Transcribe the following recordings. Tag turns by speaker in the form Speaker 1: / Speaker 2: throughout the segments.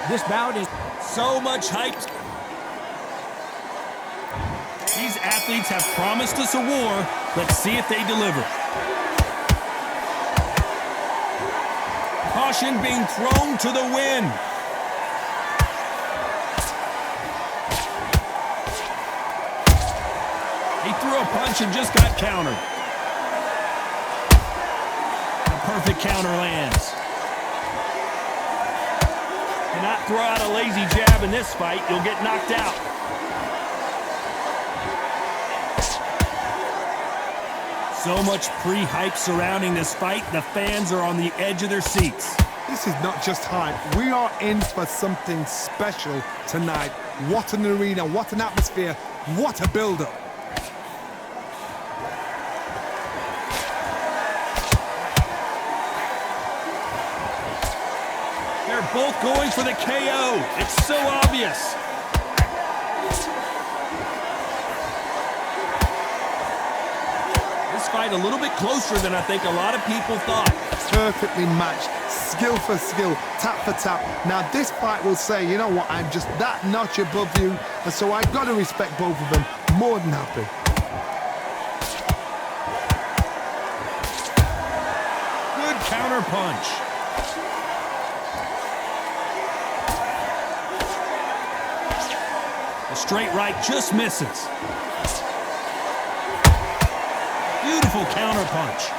Speaker 1: This bout is
Speaker 2: so much hype. These athletes have promised us a war. Let's see if they deliver. Caution being thrown to the wind. He threw a punch and just got countered. A perfect counter lands. Cannot throw out a lazy jab in this fight. You'll get knocked out. So much pre-hype surrounding this fight. The fans are on the edge of their seats.
Speaker 3: This is not just hype. We are in for something special tonight. What an arena, what an atmosphere, what a build-up.
Speaker 2: They're both going for the KO. It's so obvious. This fight a little bit closer than I think a lot of people thought.
Speaker 3: Perfectly matched, skill for skill, tap for tap. Now this fight will say, you know what, I'm just that notch above you, and so I got to respect both of them. More than happy.
Speaker 2: Good counter punch. The straight right just misses. Beautiful counter punch.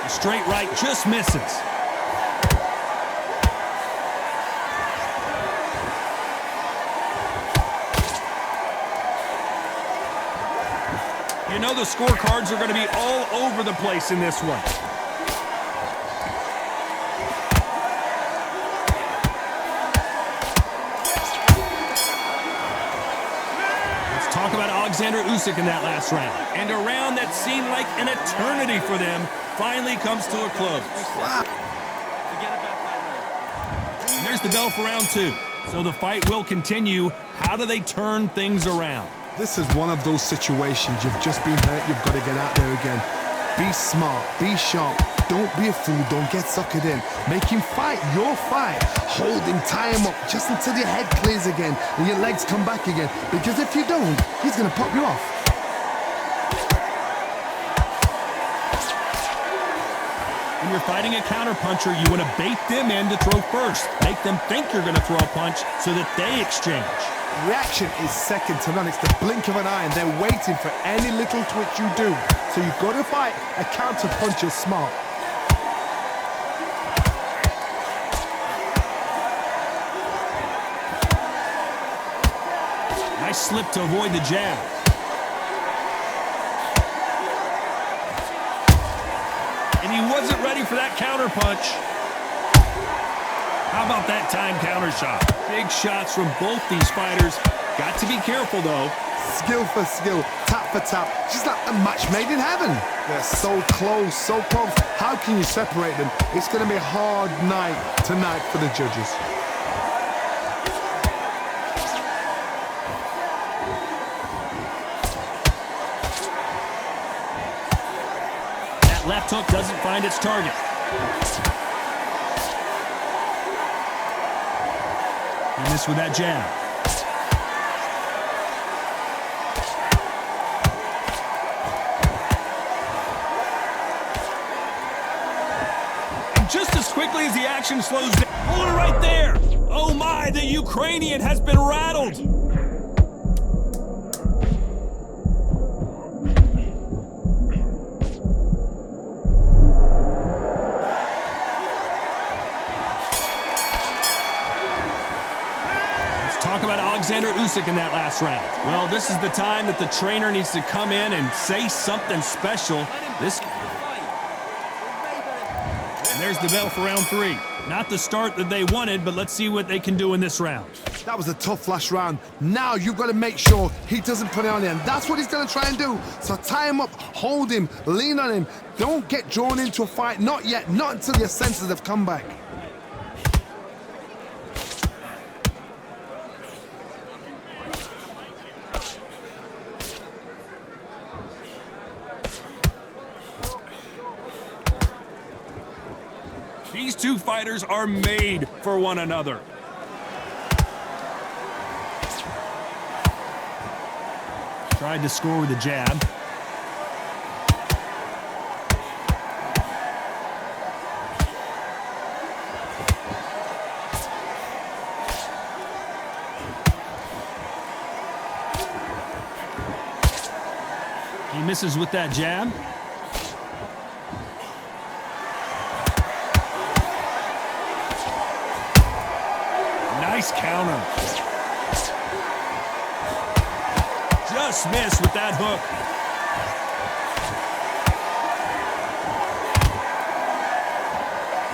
Speaker 2: The straight right just misses. You know the scorecards are going to be all over the place in this one. Talk about Alexander Usyk in that last round. And a round that seemed like an eternity for them finally comes to a close.
Speaker 3: Wow.
Speaker 2: And there's the bell for round two. So the fight will continue. How do they turn things around?
Speaker 3: This is one of those situations. You've just been hurt. You've got to get out there again. Be smart. Be sharp. Don't be a fool. Don't get suckered in. Make him fight your fight. Hold him, tie him up just until your head clears again and your legs come back again. Because if you don't, he's going to pop you off.
Speaker 2: When you're fighting a counterpuncher, you want to bait them in to throw first. Make them think you're going to throw a punch so that they exchange.
Speaker 3: Reaction is second to none. It's the blink of an eye, and they're waiting for any little twitch you do. So you've got to fight a counterpuncher smart.
Speaker 2: Nice slip to avoid the jab. And he wasn't ready for that counter punch. How about that time counter shot? Big shots from both these fighters. Got to be careful, though.
Speaker 3: Skill for skill, tap for tap, just like a match made in heaven. They're so close, so close. How can you separate them? It's going to be a hard night tonight for the judges.
Speaker 2: That left hook doesn't find its target. He missed with that jab. And just as quickly as the action slows down, hold it right there. Oh my, the Ukrainian has been rattled. Talk about Alexander Usyk in that last round. Well, this is the time that the trainer needs to come in and say something special. And there's the bell for round three. Not the start that they wanted, but let's see what they can do in this round.
Speaker 3: That was a tough last round. Now you've got to make sure he doesn't put it on you, and that's what he's going to try and do. So tie him up, hold him, lean on him. Don't get drawn into a fight. Not yet. Not until your senses have come back.
Speaker 2: These two fighters are made for one another. Tried to score with a jab. He misses with that jab. Nice counter. Just missed with that hook.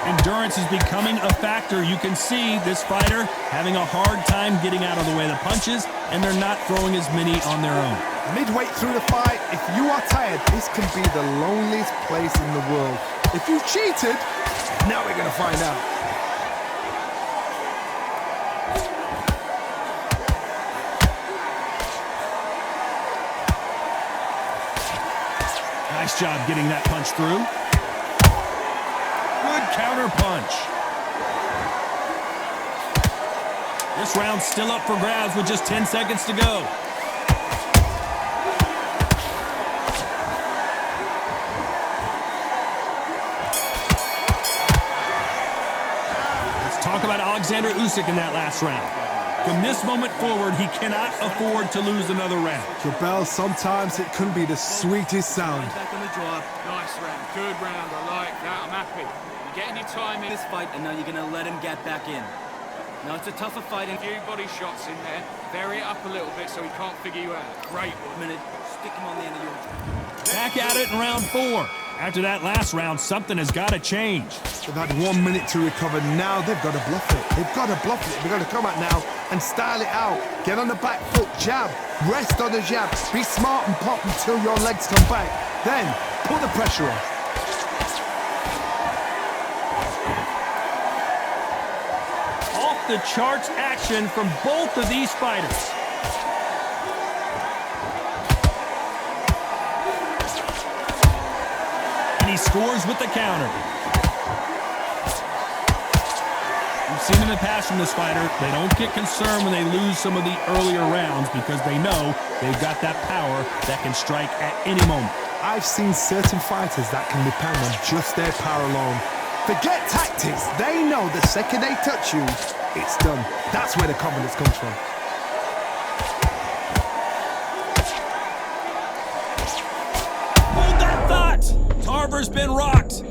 Speaker 2: Endurance is becoming a factor. You can see this fighter having a hard time getting out of the way of the punches, and they're not throwing as many on their own.
Speaker 3: Midway through the fight, if you are tired, this can be the loneliest place in the world. If you cheated, now we're gonna find out.
Speaker 2: Nice job getting that punch through. Good counter punch. This round's still up for grabs with just 10 seconds to go. Let's talk about Alexander Usyk in that last round. From this moment forward, he cannot afford to lose another round.
Speaker 3: Jabel, sometimes it can be the sweetest sound.
Speaker 1: Back on the drive.
Speaker 4: Nice round, good round, I like that, I'm happy. You're getting your time in.
Speaker 1: This fight, and now you're going to let him get back in. Now it's a tougher fight.
Speaker 4: A few body shots in there, vary it up a little bit so he can't figure you out. Great one.
Speaker 1: Minute, stick him on the end of your...
Speaker 2: Back at it in round 4. After that last round, something has got to change.
Speaker 3: They've had 1 minute to recover. Now they've got to bluff it. They've got to bluff it. They've got to come out now and style it out. Get on the back foot, jab, rest on the jab. Be smart and pop until your legs come back. Then put the pressure on.
Speaker 2: Off the charts action from both of these fighters. He scores with the counter. We've seen in the past from this fighter, they don't get concerned when they lose some of the earlier rounds because they know they've got that power that can strike at any moment.
Speaker 3: I've seen certain fighters that can depend on just their power alone. Forget tactics. They know the second they touch you, it's done. That's where the confidence comes from.
Speaker 2: Hold that thought! Tarver's been rocked.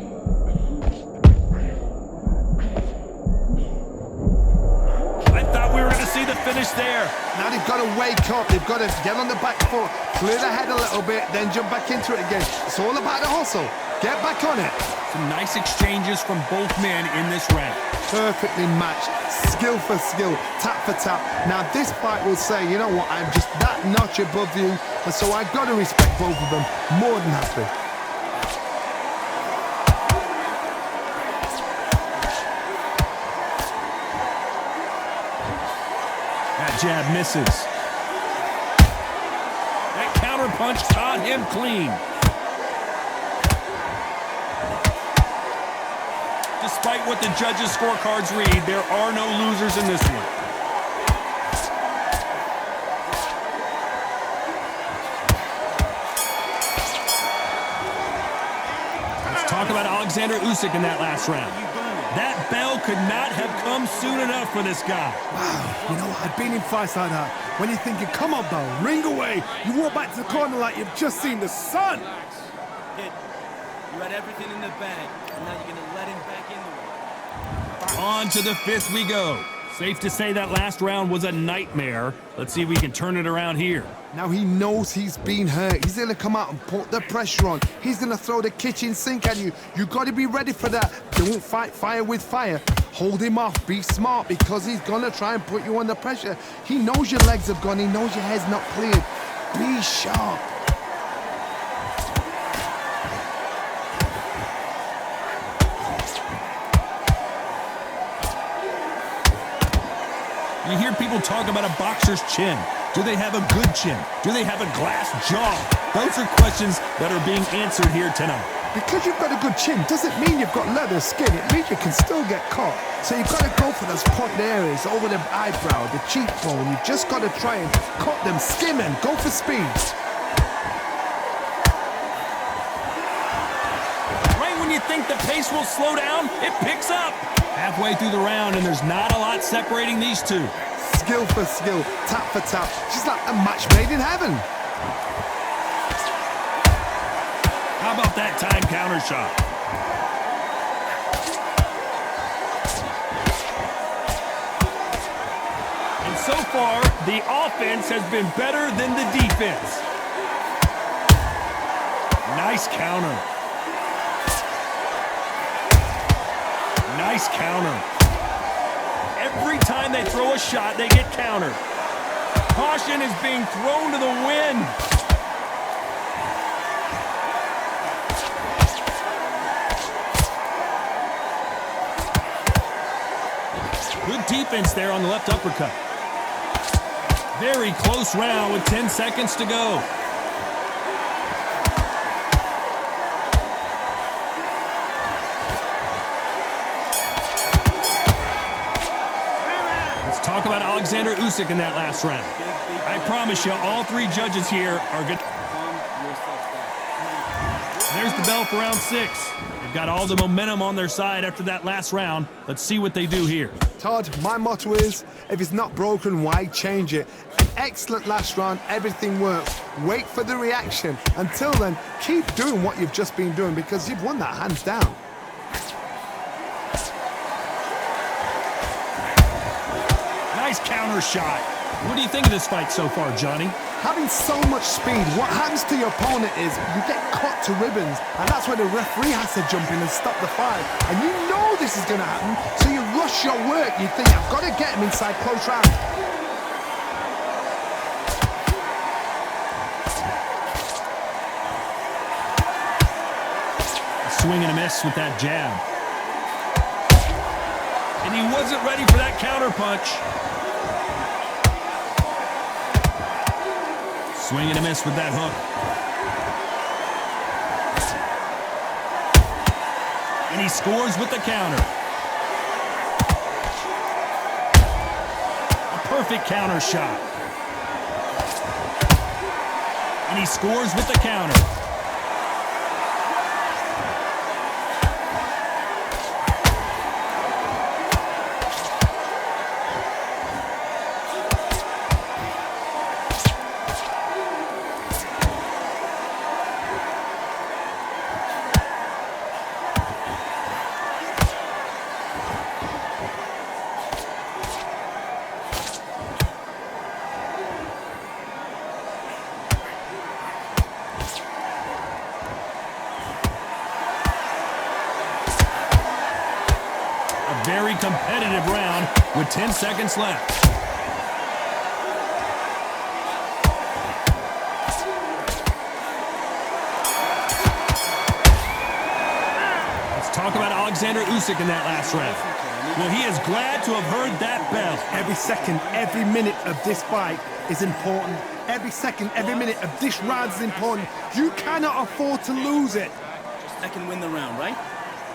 Speaker 2: I thought we were going to see the finish there.
Speaker 3: Now they've got to wake up. They've got to get on the back foot, clear the head a little bit, then jump back into it again. It's all about the hustle. Get back on it.
Speaker 2: Some nice exchanges from both men in this round.
Speaker 3: Perfectly matched, skill for skill, tap for tap. Now this fight will say, you know what, I'm just that notch above you, and so I've got to respect both of them more than happy.
Speaker 2: That jab misses. That counter punch caught him clean. Despite what the judges' scorecards read, there are no losers in this one. Let's talk about Alexander Usyk in that last round. That bell could not have come soon enough for this guy.
Speaker 3: Wow, you know what, I've been in fights like that. When you're thinking, come on, bell, ring away. You walk back to the corner like you've just seen the sun.
Speaker 1: Kid, you had everything in the bag, and now you're going to let him back in the ring.
Speaker 2: On to the 5th we go. Safe to say that last round was a nightmare. Let's see if we can turn it around here.
Speaker 3: Now he knows he's been hurt. He's gonna come out and put the pressure on. He's gonna throw the kitchen sink at you. You gotta be ready for that. Don't fight fire with fire. Hold him off. Be smart because he's gonna try and put you under pressure. He knows your legs have gone. He knows your head's not cleared. Be sharp.
Speaker 2: You hear people talk about a boxer's chin. Do they have a good chin? Do they have a glass jaw? Those are questions that are being answered here tonight.
Speaker 3: Because you've got a good chin doesn't mean you've got leather skin. It means you can still get caught. So you've got to go for those point areas over the eyebrow, the cheekbone. You've just got to try and cut them, skim them, go for speed.
Speaker 2: Right when you think the pace will slow down, it picks up. Halfway through the round, and there's not a lot separating these two.
Speaker 3: Skill for skill, tap for tap. Just like a match made in heaven.
Speaker 2: How about that time counter shot? And so far, the offense has been better than the defense. Nice counter. Nice counter. Every time they throw a shot, they get countered. Caution is being thrown to the wind. Good defense there on the left uppercut. Very close round with 10 seconds to go. Let's talk about Alexander Usyk in that last round. I promise you, all three judges here are good. There's the bell for round 6. They've got all the momentum on their side after that last round. Let's see what they do here.
Speaker 3: Todd, my motto is, if it's not broken, why change it? An excellent last round, everything works. Wait for the reaction. Until then, keep doing what you've just been doing because you've won that hands down.
Speaker 2: Nice counter shot. What do you think of this fight so far, Johnny?
Speaker 3: Having so much speed, what happens to your opponent is you get cut to ribbons, and that's where the referee has to jump in and stop the fight. And you know this is going to happen, so you rush your work. You think, I've got to get him inside close round.
Speaker 2: A swing and a miss with that jab. And he wasn't ready for that counter punch. Swing and a miss with that hook. And he scores with the counter. A perfect counter shot. And he scores with the counter. Very competitive round with 10 seconds left. Let's talk about Alexander Usyk in that last round. Well, he is glad to have heard that bell.
Speaker 3: Every second, every minute of this fight is important. Every second, every minute of this round is important. You cannot afford to lose it.
Speaker 1: I can win the round, right?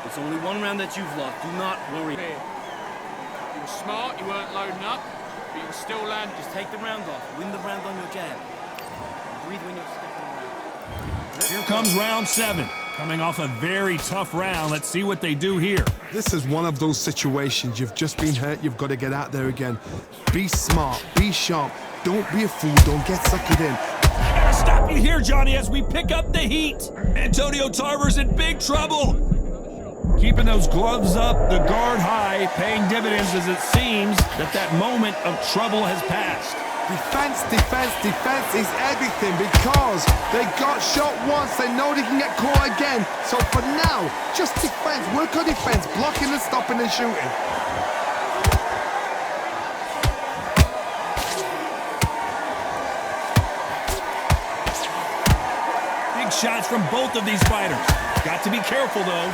Speaker 1: It's only one round that you've lost. Do not worry.
Speaker 4: You were smart, you weren't loading up, but you were still landing.
Speaker 1: Just take the round off. Win the round on your jab. Breathe when you're stepping around.
Speaker 2: Here comes round 7. Coming off a very tough round. Let's see what they do here.
Speaker 3: This is one of those situations. You've just been hurt. You've got to get out there again. Be smart. Be sharp. Don't be a fool. Don't get suckered in.
Speaker 2: I gotta stop you here, Johnny, as we pick up the heat. Antonio Tarver's in big trouble. Keeping those gloves up, the guard high, paying dividends as it seems that moment of trouble has passed.
Speaker 3: Defense, defense, defense is everything because they got shot once. They know they can get caught again. So for now, just defense. Work on defense, blocking and stopping and shooting.
Speaker 2: Big shots from both of these fighters. Got to be careful, though.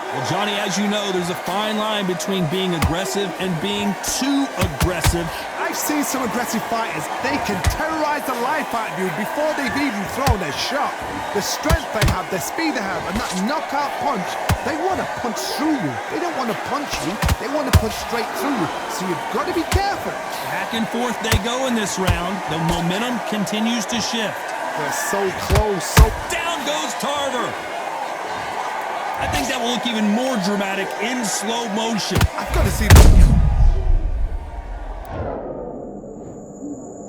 Speaker 2: Well, Johnny, as you know, there's a fine line between being aggressive and being too aggressive.
Speaker 3: I've seen some aggressive fighters. They can terrorize the life out of you before they've even thrown a shot. The strength they have, the speed they have, and that knockout punch, they want to punch through you. They don't want to punch you, they want to punch straight through you. So you've got to be careful.
Speaker 2: Back and forth they go in this round. The momentum continues to shift.
Speaker 3: They're so close, so...
Speaker 2: Down goes Tarver. I think that will look even more dramatic in slow motion.
Speaker 3: I've got to see this.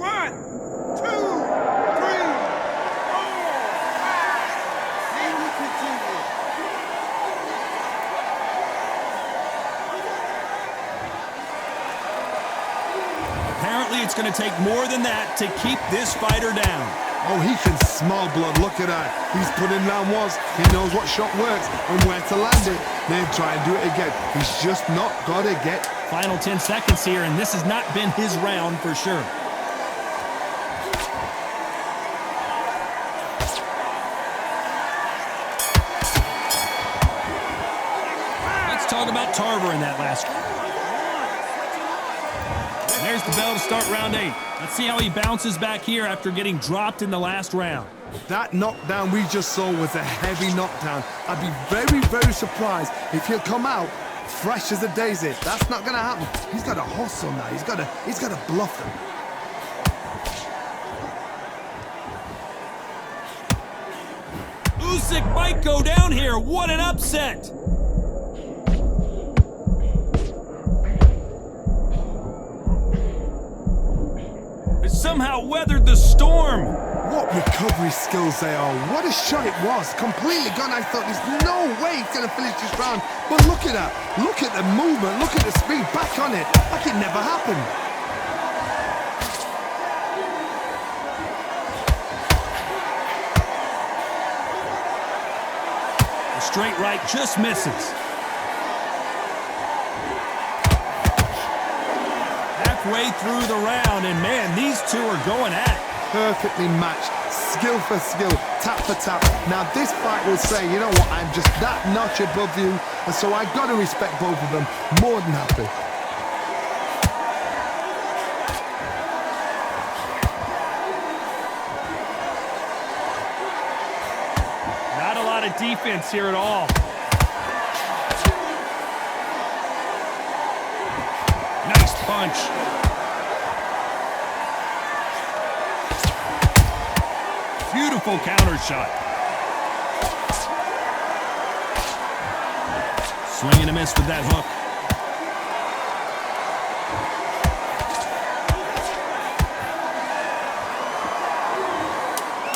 Speaker 5: 1, 2, 3, 4, 5. See who can do it.
Speaker 2: Apparently, it's going to take more than that to keep this fighter down.
Speaker 3: Oh, he can smell blood. Look at that. He's put in round once. He knows what shot works and where to land it. Then try and do it again. He's just not got to get...
Speaker 2: Final 10 seconds here, and this has not been his round for sure. Let's talk about Tarver in that last round. There's the bell to start round 8. Let's see how he bounces back here after getting dropped in the last round.
Speaker 3: That knockdown we just saw was a heavy knockdown. I'd be very, very surprised if he'll come out fresh as a daisy. That's not going to happen. He's got to hustle now. He's got to bluff them.
Speaker 2: Usyk might go down here. What an upset! Somehow weathered the storm.
Speaker 3: What recovery skills they are. What a shot it was. Completely gone. I thought there's no way he's going to finish this round. But look at that. Look at the movement. Look at the speed. Back on it. Like it never happened.
Speaker 2: The straight right just misses. Halfway through the round, and man, these two are going at it.
Speaker 3: Perfectly matched, skill for skill, tap for tap. Now this fight will say, you know what, I'm just that notch above you, and so I've got to respect both of them. More than happy.
Speaker 2: Not a lot of defense here at all. Nice punch. Beautiful counter shot. Swing and a miss with that hook.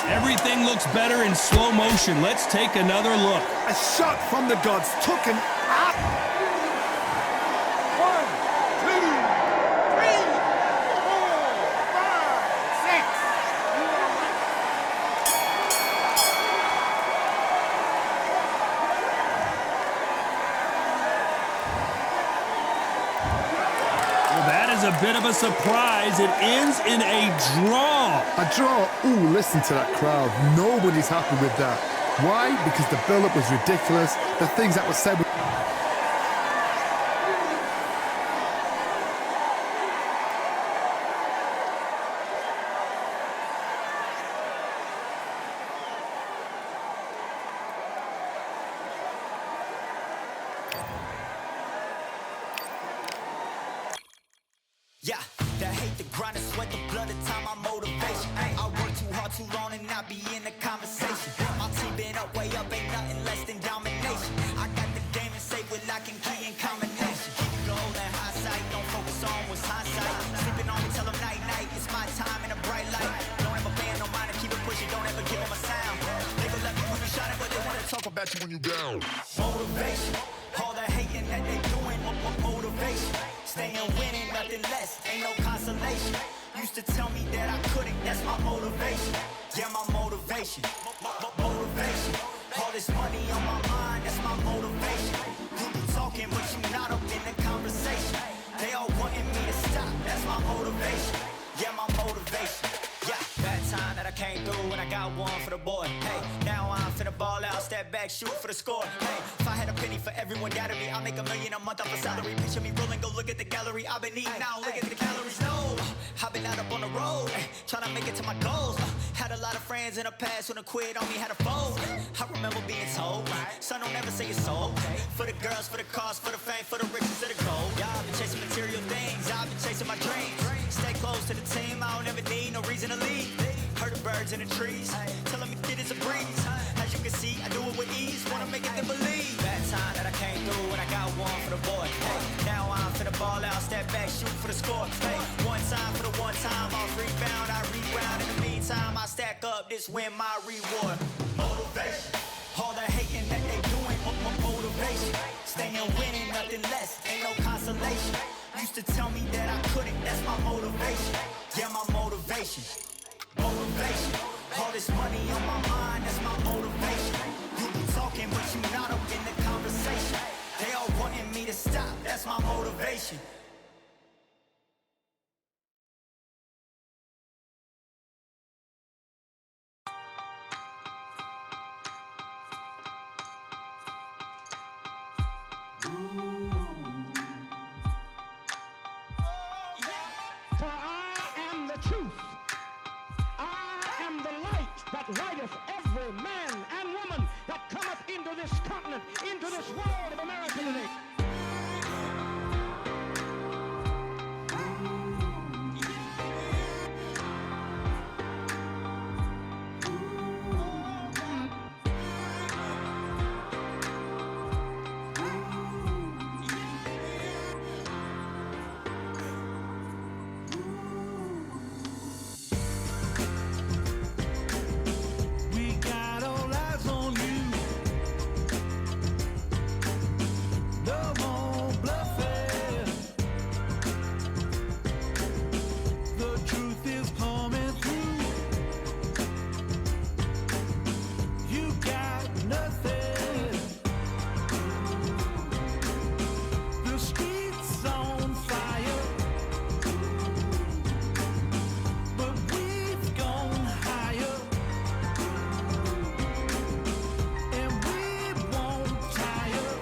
Speaker 2: Everything looks better in slow motion. Let's take another look.
Speaker 3: A shot from the gods took an up.
Speaker 5: 1, 2, 3, 4, 5, 6.
Speaker 2: Well, that is a bit of a surprise. It ends in a draw.
Speaker 3: A draw. Ooh, listen to that crowd. Nobody's happy with that. Why? Because the build-up was ridiculous. The things that were said were...
Speaker 6: Yeah, that hate, the grind, the sweat, the blood, the time, my motivation. I work too hard, too long, and not be in the conversation. My team been up, way up, ain't nothing less than domination. I got the game and safe with lock and key and combination. Keep it gold and high sight, don't focus on what's hindsight. Sleeping on me, tell them night, night, it's my time in a bright light. Don't ever band, no mind, keep it pushing, don't ever give them a sound. They gon' let me when you shining, but they wanna talk about you when you down. Motivation, all the hating that they doing, motivation. Staying winning, nothing less, ain't no consolation. Used to tell me that I couldn't, that's my motivation. Yeah, my motivation, motivation. All this money on my mind, that's my motivation. You be talking, but you not up in the conversation. They all wanting me to stop, that's my motivation. Yeah, my motivation. Yeah, bad time that I I came through and I got one for the boy. Hey, now I'm finna ball out, step back, shoot for the score. Hey, if I had a penny for everyone doubting me, I'll make $1 million a month off a salary. Picture me rolling, go look at the gallery. I've been eating now, look at the calories. No, I've been out up on the road, trying to make it to my goals. Had a lot of friends in the past when I quit on me, had a fold. I remember being told, son, don't ever say it's sold. For the girls, for the cars, for the fame, for the riches, for the gold. Yeah, I've been chasing material things, I've been chasing my dreams. Stay close to the team, I don't ever need no reason to leave. Heard the birds in the trees, telling me shit is a breeze. As you can see, I do it with ease, wanna make it to believe. Bad time that I came through and I got one for the boy. Hey, now I'm finna ball out, step back, shoot for the score. Hey, one time for the one time, I'll rebound, I reround. In the meantime, I stack up, this win my reward. Motivation, all the hating that they doing, motivation. Staying winning, nothing less, ain't no consolation. Used to tell me that I couldn't, that's my motivation. Yeah, my motivation. Motivation, all this money on my mind, that's my motivation. You be talking, but you not up in the conversation. They all wanting me to stop, that's my motivation.
Speaker 7: For I am the truth. I am the light that lighteth every man and woman that cometh into this continent, into this world of America today.
Speaker 2: We got all eyes on you. No more bluffing. The truth is coming through. You got nothing. The streets on fire, but we've gone higher. And we won't tire.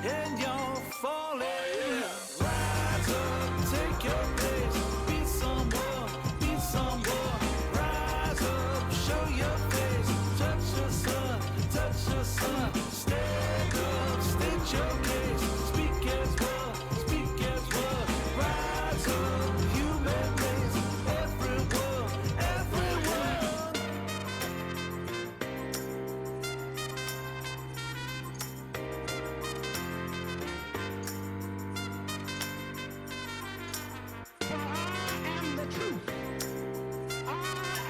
Speaker 2: And you're falling. Rise up, take your place. Be someone, be someone. Rise up, show your face. Touch the sun, touch the sun. Stand up, state your case. Speak as one, speak as one. Rise up, human race. Everyone, everyone.
Speaker 7: For I am the truth. I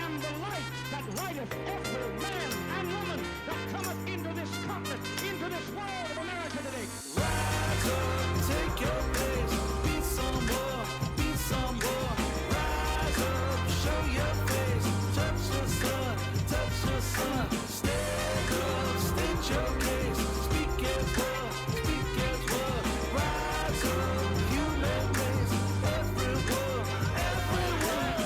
Speaker 7: am the light that lighteth every man and woman that cometh into this continent, into this world of America today.
Speaker 2: Rise up, take your place. Be someone, be someone. Rise up, show your face. Touch the sun, touch the sun. Stand up, state your case. Speak as one, speak as one. Rise up, human race. Everyone, everyone.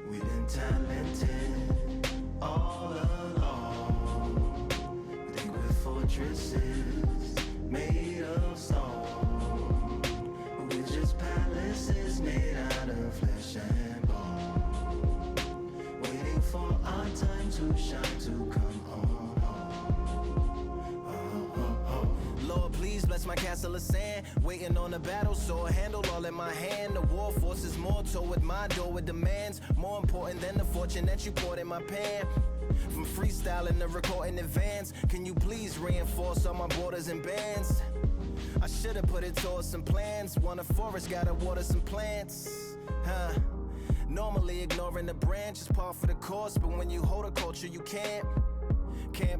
Speaker 8: We've been talented all along. We think we're fortresses made of stone, but we're just palaces made out of flesh and bone, waiting for our time to shine, to come on home. Oh, oh, oh.
Speaker 9: Lord, please bless my castle of sand. Waiting on the battle, sword handle all in my hand. The war force is mortal with my door with demands. More important than the fortune that you poured in my pan. From freestyling to recording advance, can you please reinforce all my borders and bands? I should've put it towards some plans. Want a forest, gotta water some plants. Huh? Normally ignoring the branch is par for the course, but when you hold a culture, you can't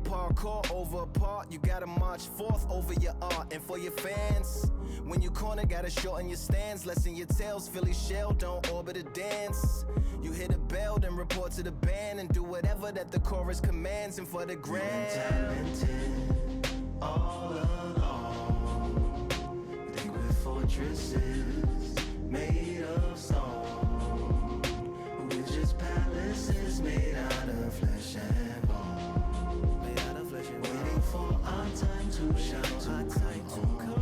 Speaker 9: parkour over a part. You gotta march forth over your art. And for your fans, when you corner, gotta shorten your stance, lessen your tails. Philly shell, don't orbit a dance. You hit a bell, then report to the band and do whatever that the chorus commands. And for the grand,
Speaker 8: talented all along. We think we're fortresses made of stone, but we're just palaces made out of flesh and bone. Waiting for our time to shine, to come.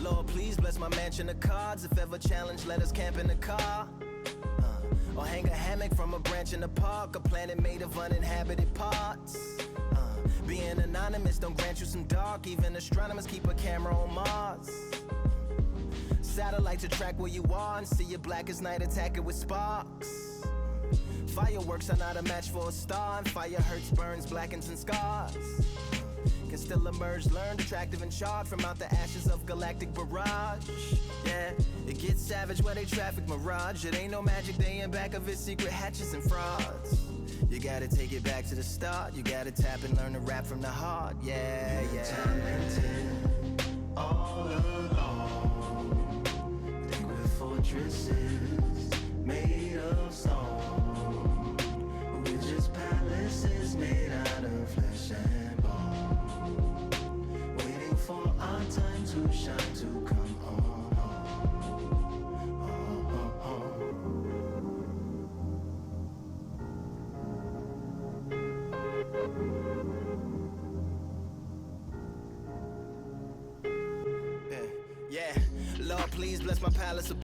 Speaker 9: Lord, please bless my mansion of cards. If ever challenged, let us camp in the car. Or hang a hammock from a branch in the park. A planet made of uninhabited parts. Being anonymous don't grant you some dark. Even astronomers keep a camera on Mars. Satellite to track where you are and see you black as night, attack it with sparks. Fireworks are not a match for a star, and fire hurts, burns, blackens, and scars. Can still emerge, learned, attractive, and charred from out the ashes of galactic barrage. Yeah, it gets savage where they traffic mirage. It ain't no magic day in back of it, secret hatches and frauds. You gotta take it back to the start. You gotta tap and learn to rap from the heart. Yeah, yeah.
Speaker 8: Talented all along. We think we're fortresses made of stone, but we're just palaces made out of flesh and bone. Waiting for our time to shine, to come on.
Speaker 9: Yeah, Lord, please bless my palace of